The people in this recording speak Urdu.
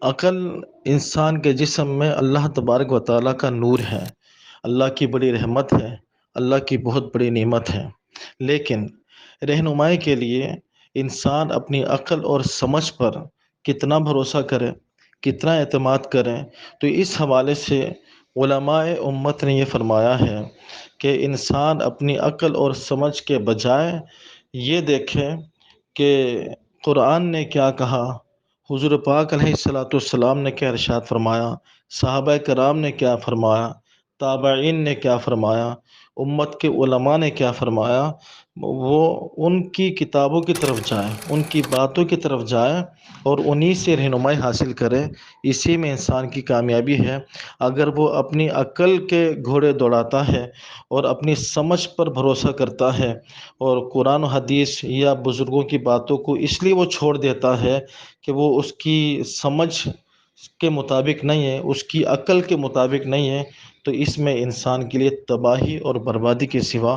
عقل انسان کے جسم میں اللہ تبارک و تعالیٰ کا نور ہے، اللہ کی بڑی رحمت ہے، اللہ کی بہت بڑی نعمت ہے۔ لیکن رہنمائی کے لیے انسان اپنی عقل اور سمجھ پر کتنا بھروسہ کرے، کتنا اعتماد کرے، تو اس حوالے سے علماء امت نے یہ فرمایا ہے کہ انسان اپنی عقل اور سمجھ کے بجائے یہ دیکھے کہ قرآن نے کیا کہا، حضور پاک علیہ الصلاۃ والسلام نے کیا ارشاد فرمایا، صحابہ کرام نے کیا فرمایا، تابعین نے کیا فرمایا، امت کے علماء نے کیا فرمایا۔ وہ ان کی کتابوں کی طرف جائیں، ان کی باتوں کی طرف جائیں اور انہی سے رہنمائی حاصل کریں۔ اسی میں انسان کی کامیابی ہے۔ اگر وہ اپنی عقل کے گھوڑے دوڑاتا ہے اور اپنی سمجھ پر بھروسہ کرتا ہے اور قرآن و حدیث یا بزرگوں کی باتوں کو اس لیے وہ چھوڑ دیتا ہے کہ وہ اس کی سمجھ کے مطابق نہیں ہے، اس کی عقل کے مطابق نہیں ہے، تو اس میں انسان کے لیے تباہی اور بربادی کے سوا